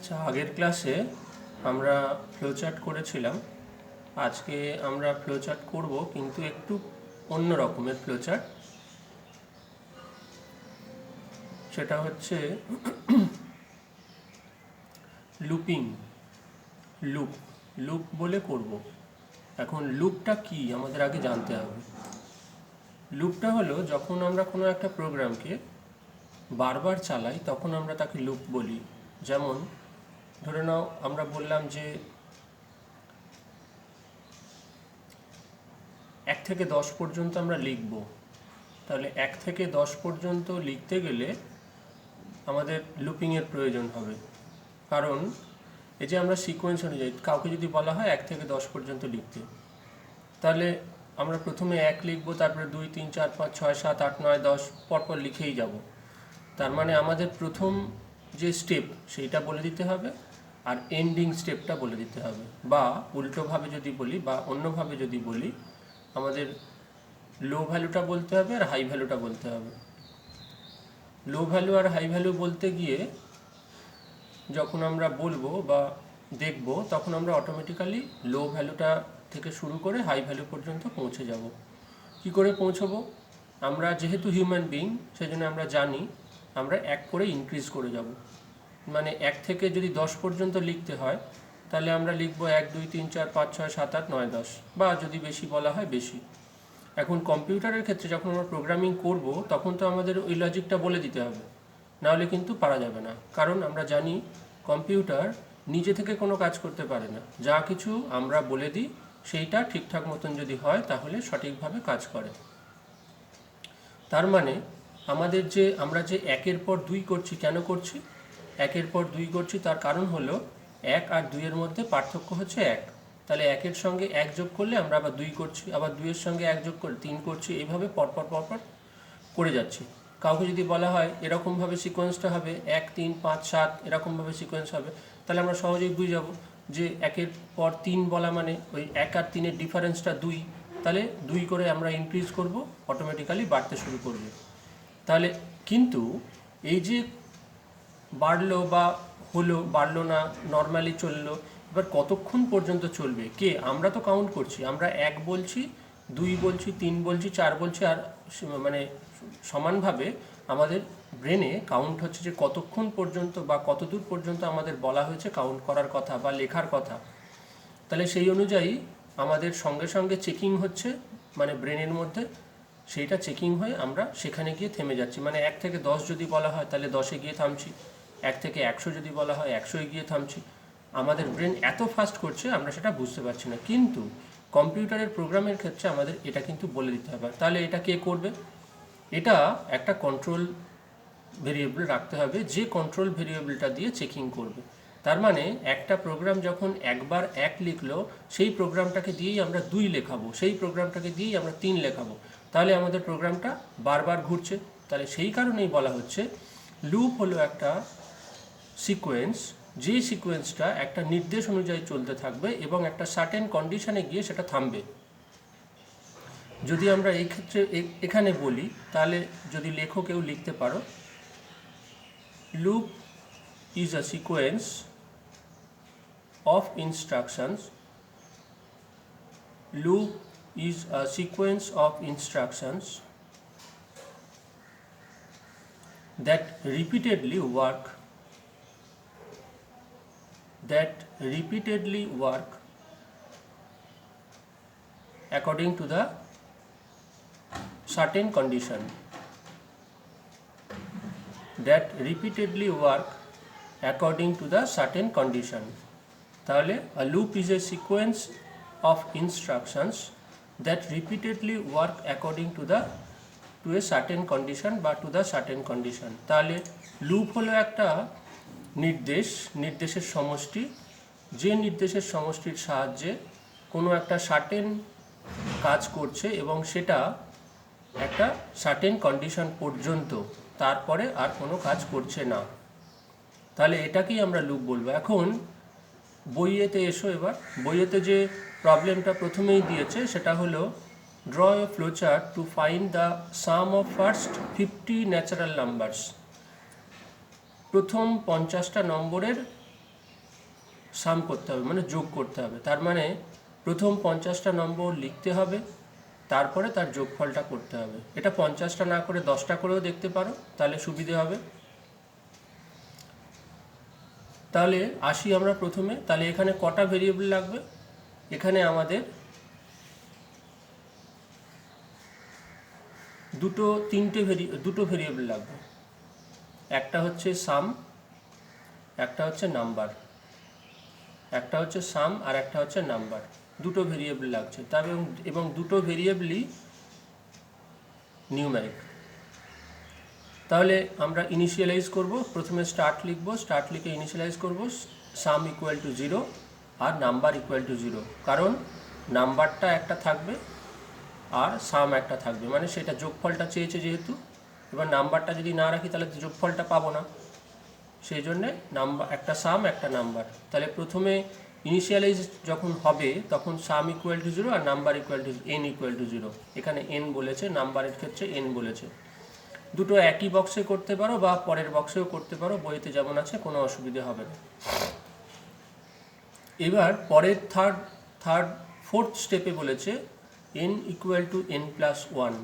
আচ্ছা, আগের ক্লাসে আমরা ফ্লোচার্ট করেছিলাম। আজকে আমরা ফ্লোচার্ট করব, কিন্তু একটু অন্য রকমের ফ্লোচার্ট। সেটা হচ্ছে লুপিং, লুপ লুপ বলে করব। এখন লুপটা কি আমাদের আগে জানতে হবে। লুপটা হলো যখন আমরা কোনো একটা প্রোগ্রামকে বারবার চালাই তখন আমরা তাকে লুপ বলি। যেমন ধরে নাও আমরা বললাম যে 1 থেকে 10 পর্যন্ত আমরা লিখব। তাহলে 1 থেকে 10 পর্যন্ত লিখতে গেলে আমাদের লুপিংয়ের প্রয়োজন হবে। কারণ এই যে আমরা সিকোয়েন্স অনুযায়ী কাউকে যদি বলা হয় 1 থেকে 10 পর্যন্ত লিখতে, তাহলে আমরা প্রথমে 1 লিখব, তারপরে 2, 3, 4, 5, 6, 7, 8, 9, 10 পরপর লিখেই যাব। তার মানে আমাদের প্রথম যে স্টেপ সেইটা বলে দিতে হবে, আর এন্ডিং স্টেপটা বলে দিতে হবে। বা উল্টোভাবে যদি বলি বা অন্যভাবে যদি বলি, আমাদের লো ভ্যালুটা বলতে হবে আর হাই ভ্যালুটা বলতে হবে। লো ভ্যালু আর হাই ভ্যালু বলতে গিয়ে যখন আমরা বলবো বা দেখব, তখন আমরা অটোমেটিক্যালি লো ভ্যালুটা থেকে শুরু করে হাই ভ্যালু পর্যন্ত পৌঁছে যাব। কি করে পৌঁছবো? আমরা যেহেতু হিউম্যান বিং, সেজন্য আমরা জানি আমরা 1 করে ইনক্রিজ করে যাব। মানে 1 থেকে যদি 10 পর্যন্ত লিখতে হয়, তাহলে আমরা লিখব 1, 2, 3, 4, 5, 6, 7, 8, 9, 10, বা যদি বেশি বলা হয় বেশি। এখন কম্পিউটারের ক্ষেত্রে যখন আমরা প্রোগ্রামিং করব, তখন তো আমাদের ওই লজিকটা বলে দিতে হবে, নাহলে কিন্তু পারা যাবে না। কারণ আমরা জানি কম্পিউটার নিজে থেকে কোনো কাজ করতে পারে না। যা কিছু আমরা বলে দিই সেইটা ঠিকঠাক মতন যদি হয় তাহলে সঠিকভাবে কাজ করে। তার মানে আমরা যে 1-এর পর 2 করছি, কেন করছি? 1-এর পর 2 করছি তার কারণ হলো 1 আর 2-এর মধ্যে পার্থক্য হচ্ছে 1। তাহলে 1-এর সঙ্গে 1 যোগ করলে আমরা আবার 2 করছি, আবার 2-এর সঙ্গে 1 যোগ করে 3 করছি, এইভাবে পরপর করে যাচ্ছি। কাউকে যদি বলা হয় এরকমভাবে সিকোয়েন্সটা হবে 1, 3, 5, 7 এরকমভাবে সিকোয়েন্স হবে, তাহলে আমরা সহজেই বুঝে যাব যে 1-এর পর 3 বলা মানে ওই 1 আর 3-এর ডিফারেন্সটা 2। তাহলে 2 করে আমরা ইনক্রিজ করব, অটোমেটিক্যালি বাড়তে শুরু করবে। তাহলে কিন্তু এই যে বাড়লো বা হলো, বাড়লো না, নর্মালি চললো, এবার কতক্ষণ পর্যন্ত চলবে কে? আমরা তো কাউন্ট করছি, আমরা 1 বলছি, 2 বলছি, 3 বলছি, 4 বলছি, আর মানে সমানভাবে আমাদের ব্রেনে কাউন্ট হচ্ছে যে কতক্ষণ পর্যন্ত বা কত দূর পর্যন্ত আমাদের বলা হয়েছে কাউন্ট করার কথা বা লেখার কথা। তাহলে সেই অনুযায়ী আমাদের সঙ্গে সঙ্গে চেকিং হচ্ছে, মানে ব্রেনের মধ্যে সেইটা চেকিং হয়ে আমরা সেখানে গিয়ে থেমে যাচ্ছি। মানে 1 থেকে 10 যদি বলা হয় তাহলে 10-এ গিয়ে থামছি, 1 থেকে 100 যদি বলা হয় 100-এ গিয়ে থামছি। আমাদের ব্রেন এত ফাস্ট করছে আমরা সেটা বুঝতে পারছি না। কিন্তু কম্পিউটারের প্রোগ্রামের ক্ষেত্রে আমাদের এটা কিন্তু বলে দিতে হবে। তাহলে এটা কে করবে? এটা একটা কন্ট্রোল ভেরিয়েবল রাখতে হবে, যে কন্ট্রোল ভেরিয়েবলটা দিয়ে চেকিং করবে। তার মানে একটা প্রোগ্রাম যখন একবার 1 লিখলো, সেই প্রোগ্রামটাকে দিয়েই আমরা 2 লেখাবো, সেই প্রোগ্রামটাকে দিয়েই আমরা 3 লেখাবো। তাহলে আমাদের প্রোগ্রামটা বারবার ঘুরছে। তাহলে সেই কারণেই বলা হচ্ছে লুপ হলো একটা সিকোয়েন্স, যে সিকোয়েন্সটা একটা নির্দেশ অনুযায়ী চলতে থাকবে এবং একটা সার্টেন কন্ডিশনে গিয়ে সেটা থামবে। যদি আমরা এই ক্ষেত্রে এখানে বলি, তাহলে যদি লেখো কেউ লিখতে পারো, loop is a sequence of instructions. Loop is a sequence of instructions that repeatedly work according to the certain condition. That repeatedly work according to the certain condition. তাহলে a loop is a sequence of instructions that repeatedly work according to a certain condition বা to the certain condition. তাহলে loop হলো একটা নির্দেশের সমষ্টি, যে নির্দেশের সমষ্টির সাহায্যে কোনো একটা সার্টেন কাজ করছে এবং সেটা একটা সার্টেন কন্ডিশন পর্যন্ত, তারপরে আর কোনো কাজ করছে না। তাহলে এটাকেই আমরা লুপ বলবো। এখন বইয়েতে এসো, এবার বইয়েতে যে প্রবলেমটা প্রথমেই দিয়েছে সেটা হলো draw A flowchart to find the some of first 50 natural numbers. প্রথম 50টা নম্বরের সাম করতে হবে, মানে যোগ করতে হবে। তার মানে প্রথম 50টা নম্বর লিখতে হবে, তারপরে তার যোগফলটা করতে হবে। এটা 50টা না করে 10টা করেও দেখতে পারো, তাহলে সুবিধে হবে। তাহলে আসি আমরা প্রথমে, তাহলে এখানে কটা ভেরিয়েবল লাগবে? এখানে আমাদের দুটো ভেরিয়েবল লাগবে। একটা হচ্ছে সাম, একটা হচ্ছে নাম্বার। একটা হচ্ছে সাম আর একটা হচ্ছে নাম্বার, দুটো ভেরিয়েবল লাগছে। তবে এবং দুটো ভেরিয়েবলই নিউমেরিক। তাহলে আমরা ইনিশিয়ালাইজ করব, প্রথমে স্টার্ট লিখব, স্টার্ট লিখে ইনিশিয়ালাইজ করব সাম ইকুয়াল টু 0 আর নাম্বার ইকুয়াল টু 0, কারণ নাম্বারটা একটা থাকবে আর সাম একটা থাকবে, মানে সেটা যোগফলটা চেয়েছে যেহেতু। এবার নাম্বারটা যদি না রাখি তাহলে তো যোগফলটা পাবো না, সেই জন্যে নাম্বার একটা সাম একটা নাম্বার। তাহলে প্রথমে ইনিশিয়ালাইজ যখন হবে তখন সাম ইকুয়াল টু 0 আর number equal to N equal to 0। এখানে এন বলেছে, নাম্বারের ক্ষেত্রে এন বলেছে। দুটো একই বক্সে করতে পারো বা পরের বক্সেও করতে পারো, বইতে যেমন আছে, কোনো অসুবিধে হবে না। এবার পরের ফোর্থ স্টেপে বলেছে n equal to n plus 1,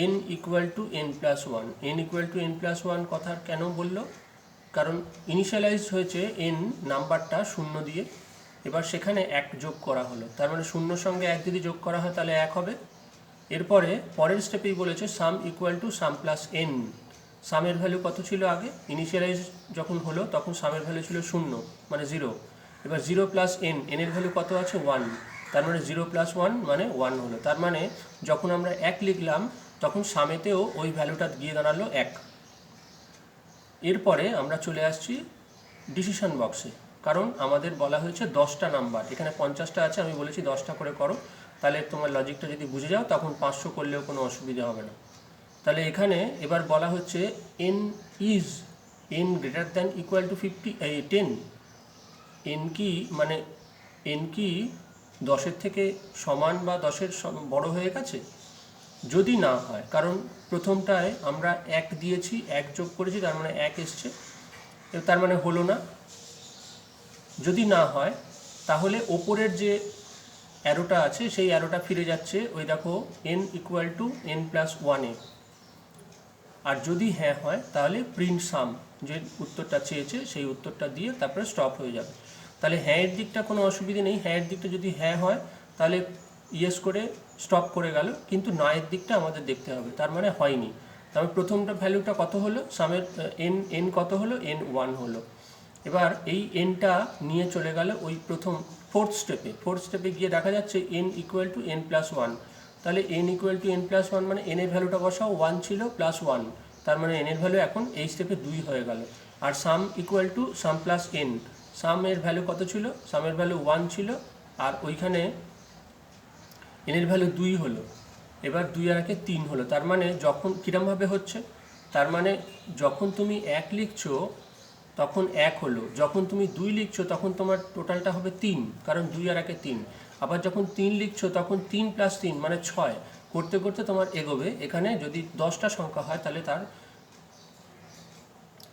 n equal to n plus 1। n equal to n plus 1 কথা কেন বললো? কারণ ইনিশিয়ালাইজ হয়েছে n নাম্বারটা 0 দিয়ে, এবার সেখানে 1 যোগ করা হলো, তার মানে 0 সঙ্গে 1 যদি যোগ করা হয় তাহলে 1 হবে। এরপরে পরের স্টেপেই বলেছে sum equal to sum plus n। সামের ভ্যালু কত ছিল আগে? ইনিশিয়ালাইজ যখন হলো তখন সামের ভ্যালু ছিল 0, মানে 0। এবার 0 প্লাস n, এর ভ্যালু কত আছে? 1, তার মানে 0 প্লাস 1 মানে 1 হলো। তার মানে যখন আমরা 1 লিখলাম তখন সামেতেও ওই ভ্যালুটা গিয়ে দাঁড়ালো 1। এরপরে আমরা চলে আসছি ডিসিশন বক্সে, কারণ আমাদের বলা হয়েছে 10টা নাম্বার, এখানে 50টা আছে, আমি বলেছি 10টা করে করো। তাহলে তোমার লজিকটা যদি বুঝে যাও তখন 500 করলেও কোনো অসুবিধা হবে না। তাহলে এখানে এবার বলা হচ্ছে n is n greater than equal to 10। n কি মানে n কি 10-এর থেকে সমান বা 10-এর বড় হয়ে গেছে? যদি না হয়, কারণ প্রথমটায় আমরা 1 দিয়েছি, 1 যোগ করেছি, তার মানে 1 এসছে, তার মানে হলো না। যদি না হয় তাহলে ওপরের যে অ্যারোটা আছে সেই অ্যারোটা ফিরে যাচ্ছে, ওই দেখো n equal to n plus 1-এ। আর যদি হ্যাঁ হয় তাহলে প্রিন্ট সাম, যে উত্তরটা চেয়েছে সেই উত্তরটা দিয়ে তারপরে স্টপ হয়ে যাবে। তাহলে হ্যাঁ এর দিকটা কোনো অসুবিধে নেই, হ্যাঁ এর দিকটা যদি হ্যাঁ হয় তাহলে ইয়েস করে স্টপ করে গেল, কিন্তু না এর দিকটা আমাদের দেখতে হবে, তার মানে হয়নি। তাহলে প্রথমটা ভ্যালুটা কত হলো? সামের n কত হলো? n 1 হলো। এবার এই nটা নিয়ে চলে গেল ওই প্রথম ফোর্থ স্টেপে গিয়ে দেখা যাচ্ছে n equal to n plus 1। তাহলে n equal to n plus 1 মানে n এর ভ্যালুটা বসাও, 1 ছিল প্লাস 1, তার মানে n এর ভ্যালু এখন এই স্টেপে 2 হয়ে গেল। আর sum equal to sum plus n, সামের ভ্যালু কত ছিল? সামের ভ্যালু 1 ছিল, আর ওইখানে n এর ভ্যালু 2 হলো। এবার 2 আর 1 3 হলো। তার মানে যখন কীরমভাবে হচ্ছে, তার মানে যখন তুমি 1 লিখছো তখন 1 হলো, যখন তুমি 2 লিখছো তখন তোমার টোটালটা হবে 3, কারণ 2 আর 1 3। আবার যখন 3 লিখছো তখন 3 প্লাস 3 মানে 6, করতে করতে তোমার এগোবে। এখানে যদি 10টা সংখ্যা হয় তাহলে তার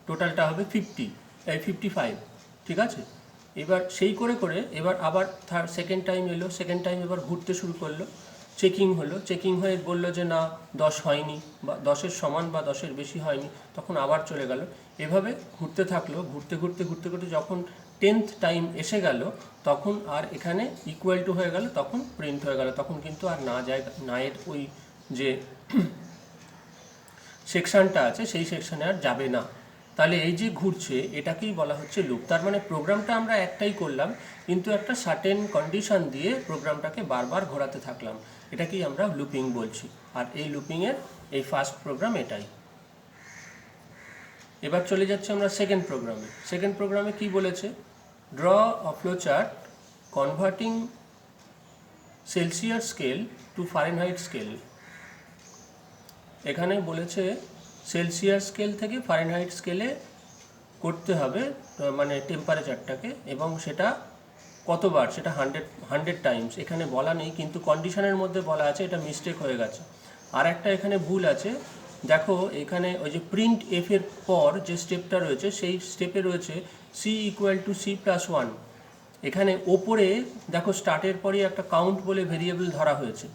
টোটালটা হবে 55, ঠিক আছে? এবার সেই করে করে এবার আবার সেকেন্ড টাইম এলো, সেকেন্ড টাইম এবার ঘুরতে শুরু করলো, চেকিং হলো, চেকিং হয়ে বললো যে না 10 হয়নি বা 10-এর সমান বা 10-এর বেশি হয়নি, তখন আবার চলে গেল। এভাবে ঘুরতে থাকলো, ঘুরতে ঘুরতে যখন 10th টাইম এসে গেল তখন আর এখানে ইকুয়াল টু হয়ে গেল, তখন প্রিন্ট হয়ে গেল, তখন কিন্তু আর না এর ওই যে সেকশনটা আছে সেই সেকশনে আর যাবে না। তাহলে এই যে ঘুরছে এটাকেই বলা হচ্ছে লুপ। তার মানে প্রোগ্রামটা আমরা একটাই করলাম, কিন্তু একটা সার্টেন কন্ডিশন দিয়ে প্রোগ্রামটাকে বারবার ঘোরাতে থাকলাম, এটাকেই আমরা লুপিং বলছি। আর এই লুপিংয়ের এই ফার্স্ট প্রোগ্রাম এটাই। এবার চলে যাচ্ছে আমরা সেকেন্ড প্রোগ্রামে কি বলেছে? Draw a flow chart converting Celsius scale to Fahrenheit scale. এখানে বলেছে সেলসিয়াস স্কেল থেকে ফারেনহাইট স্কেলে করতে হবে, মানে টেম্পারেচারটাকে, এবং সেটা কতবার? সেটা 100 টাইমস। এখানে বলা নেই, কিন্তু কন্ডিশনের মধ্যে বলা আছে, এটা মিস্টেক হয়ে গেছে। আর একটা এখানে ভুল আছে, দেখো এখানে ওই যে প্রিন্ট এফ এর পর যে স্টেপটা রয়েছে সেই স্টেপে রয়েছে C equal to C plus one. এখানে ওপরে দেখো স্টার্টের পরই একটা কাউন্ট বলে ভেরিয়েবল ধরা হয়েছে,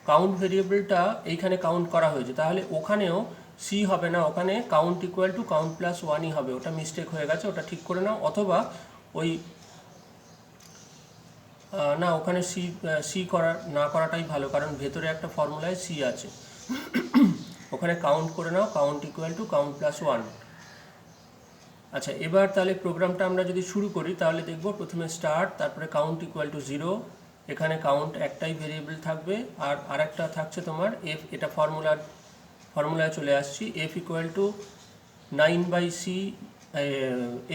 কাউন্ট ভেরিয়েবলটা এইখানে কাউন্ট করা হয়েছে, তাহলে ওখানেও সি হবে না, ওখানে count equal to count plus ওয়ানই হবে। ওটা মিস্টেক হয়ে গেছে, ওটা ঠিক করে নাও। অথবা ওই না, ওখানে সি না করাটাই ভালো, কারণ ভেতরে একটা ফর্মুলায় সি আছে। ওখানে কাউন্ট করে নাও, count equal to count plus one. আচ্ছা, এবার তাহলে প্রোগ্রামটা আমরা যদি শুরু করি তাহলে দেখব প্রথমে স্টার্ট, তারপরে কাউন্ট ইকুয়াল টু 0, এখানে কাউন্ট একটাই ভেরিয়েবল থাকবে, আর আরেকটা থাকছে তোমার এফ, এটা ফর্মুলায় চলে আসছি, F equal to 9/c,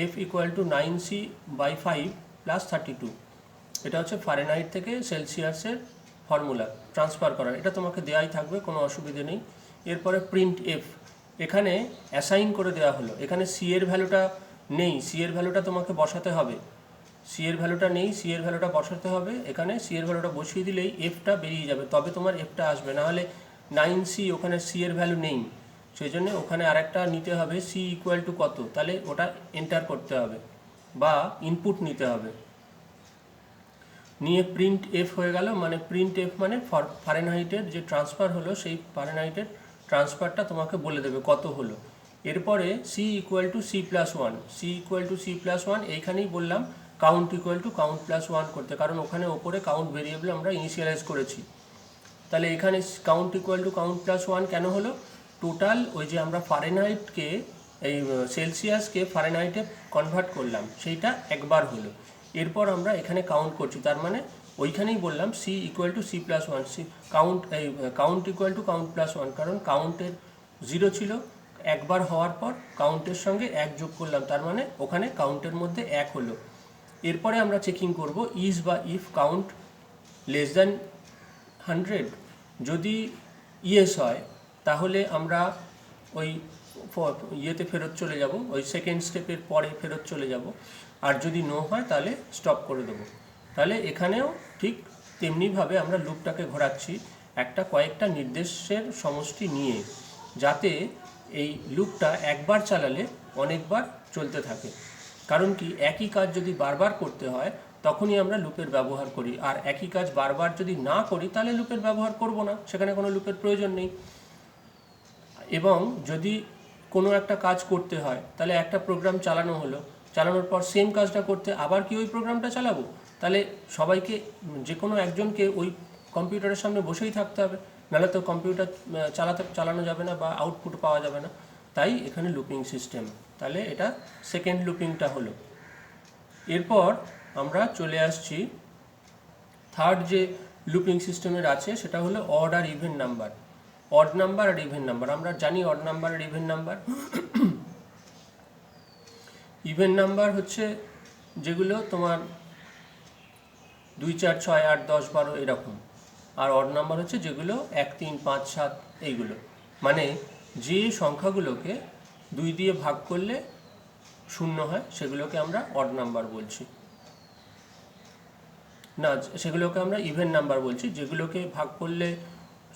F equal to 9c/5 plus 32। এটা হচ্ছে ফারেনহাইট থেকে সেলসিয়াসের ফর্মুলা ট্রান্সফার করার, এটা তোমাকে দেওয়াই থাকবে, কোনো অসুবিধে নেই। এরপরে প্রিন্ট এফ, এখানে অ্যাসাইন করে দেওয়া হলো, এখানে সি এর ভ্যালুটা নেই, সি এর ভ্যালুটা তোমাকে বসাতে হবে, সি এর ভ্যালুটা নেই, সি এর ভ্যালুটা বসাতে হবে। এখানে সি এর ভ্যালুটা বসিয়ে দিলেই এফটা বেরিয়ে যাবে, তবে তোমার এফটা আসবে, নাহলে 9c, ওখানে সি এর ভ্যালু নেই, সেই জন্য ওখানে আরেকটা নিতে হবে, সি ইকুয়াল টু কত, তাহলে ওটা এন্টার করতে হবে বা ইনপুট নিতে হবে, নিয়ে প্রিন্ট এফ হয়ে গেল। মানে প্রিন্ট এফ মানে ফারেনহাইটের যে ট্রান্সফার হলো সেই ফারেনহাইটের ট্রান্সফারটা তোমাকে বলে দেবে কত হলো। এরপরে C equal to C plus one, C equal to C plus one, এইখানেই বললাম count equal to count plus one করতে, কারণ ওখানে ওপরে কাউন্ট ভেরিয়েবল আমরা ইনিশিয়ালাইজ করেছি। তাহলে এখানে count equal to count plus one কেন হলো, টোটাল ওই যে আমরা ফারেনহাইটকে এই সেলসিয়াসকে ফারেনহাইটে কনভার্ট করলাম সেইটা একবার হলো, এরপর আমরা এখানে কাউন্ট করছি, তার মানে ওইখানেই বললাম C equal to C plus one, C count equal to count plus one, কারণ কাউন্টের 0 ছিল, একবার হওয়ার পর কাউন্টের সঙ্গে 1 যোগ করলাম, তার মানে ওখানে কাউন্টের মধ্যে 1 হলো। এরপরে আমরা চেকিং করব ইজ বা ইফ কাউন্ট লেস দ্যান 100, যদি ইয়েস হয় তাহলে আমরা ওই ইয়েতে ফেরত চলে যাব, ওই সেকেন্ড স্টেপের পরে ফেরত চলে যাব, আর যদি নো হয় তাহলে স্টপ করে দেবো। তাহলে এখানেও ঠিক তেমনিভাবে আমরা লুপটাকে ঘোরাচ্ছি কয়েকটা নির্দেশের সমষ্টি নিয়ে, যাতে এই লুপটা একবার চালালে অনেকবার চলতে থাকে। কারণ কি, একই কাজ যদি বারবার করতে হয় তখনই আমরা লুপের ব্যবহার করি, আর একই কাজ বারবার যদি না করি তাহলে লুপের ব্যবহার করব না, সেখানে কোনো লুপের প্রয়োজন নেই। এবং যদি কোনো একটা কাজ করতে হয় তাহলে একটা প্রোগ্রাম চালানো হলো, চালানোর পর সেম কাজটা করতে আবার কি ওই প্রোগ্রামটা চালাবো, তাহলে সবাইকে, যে কোনো একজনকে ওই কম্পিউটারের সামনে বসেই থাকতে হবে, নাহলে তো কম্পিউটার চালানো যাবে না বা আউটপুট পাওয়া যাবে না। তাই এখানে লুপিং সিস্টেম, তাহলে এটা সেকেন্ড লুপিংটা হলো। এরপর আমরা চলে আসছি থার্ড যে লুপিং সিস্টেমের আছে, সেটা হলো অড আর ইভেন নাম্বার। অড নাম্বার আর ইভেন নাম্বার, আমরা জানি অড নাম্বার আর ইভেন নাম্বার। ইভেন নাম্বার হচ্ছে যেগুলো তোমার 2, 4, 6, 8, 10, 12 এরকম, আর অড নাম্বার হচ্ছে যেগুলো 1, 3, 5, 7 এইগুলো, মানে যে সংখ্যাগুলোকে 2 দিয়ে ভাগ করলে 0 হয় সেগুলোকে আমরা অড নাম্বার বলছি, না সেগুলোকে আমরা ইভেন নাম্বার বলছি। যেগুলোকে ভাগ করলে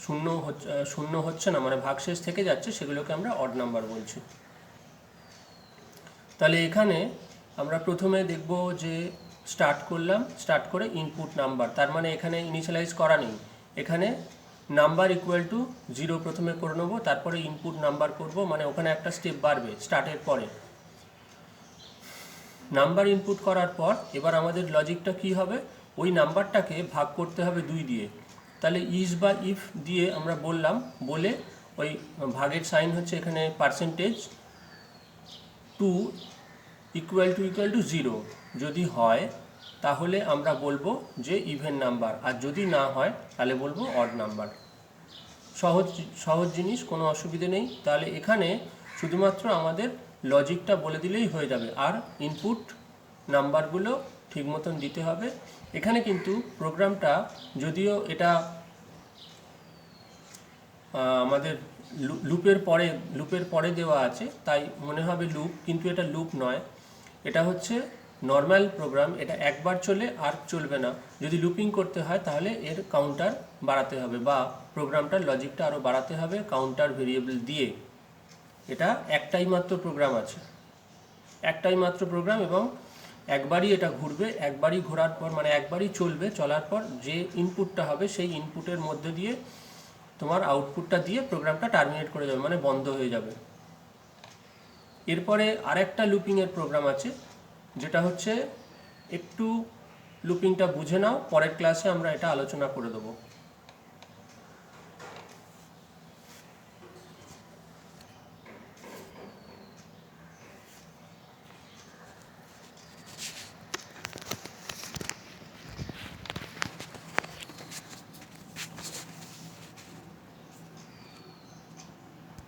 0 হচ্ছে না, মানে ভাগশেষ থেকে যাচ্ছে, সেগুলোকে আমরা অড নাম্বার বলছি। তাহলে এখানে আমরা প্রথমে দেখব যে স্টার্ট করলাম, স্টার্ট করে ইনপুট নাম্বার, তার মানে এখানে ইনিশিয়ালাইজ করা নেই, এখানে নাম্বার ইকুয়াল টু 0 প্রথমে করে নেবো, তারপরে ইনপুট নাম্বার করব, মানে ওখানে একটা স্টেপ বাড়বে স্টার্টের পরে। নাম্বার ইনপুট করার পর এবার আমাদের লজিকটা কি হবে, ওই নাম্বারটাকে ভাগ করতে হবে 2 দিয়ে, তাহলে ইজ বা ইফ দিয়ে আমরা বললাম, বলে ওই ভাগের সাইন হচ্ছে এখানে %2 ইকুয়াল টু 0, যদি হয় তাহলে আমরা বলবো যে ইভেন নাম্বার, আর যদি না হয় তাহলে বলবো অড নাম্বার। সহজ জিনিস, কোনো অসুবিধে নেই। তাহলে এখানে শুধুমাত্র আমাদের লজিকটা বলে দিলেই হয়ে যাবে, আর ইনপুট নাম্বারগুলো ঠিক মতন দিতে হবে। এখানে কিন্তু প্রোগ্রামটা, যদিও এটা আমাদের লুপের পরে দেওয়া আছে তাই মনে হবে লুপ, কিন্তু এটা লুপ নয়, এটা হচ্ছে নর্মাল প্রোগ্রাম এটা একবার চলে আর চলবে না। যদি লুপিং করতে হয় তাহলে এর কাউন্টার বাড়াতে হবে বা প্রোগ্রামটার লজিকটা আরও বাড়াতে হবে কাউন্টার ভেরিয়েবল দিয়ে। এটা একটাই মাত্র প্রোগ্রাম আছে, একটাই মাত্র প্রোগ্রাম, এবং একবারই এটা ঘুরবে। একবারই ঘোরার পর মানে একবারই চলবে, চলার পর যে ইনপুটটা হবে সেই ইনপুটের মধ্যে দিয়ে তোমার আউটপুটটা দিয়ে প্রোগ্রামটা টার্মিনেট করে যাবে, মানে বন্ধ হয়ে যাবে। এরপরে আরেকটা লুপিংয়ের প্রোগ্রাম আছে, যেটা হচ্ছে একটু লুপিংটা বুঝে নাও, পরের ক্লাসে আমরা এটা আলোচনা করে দেবো।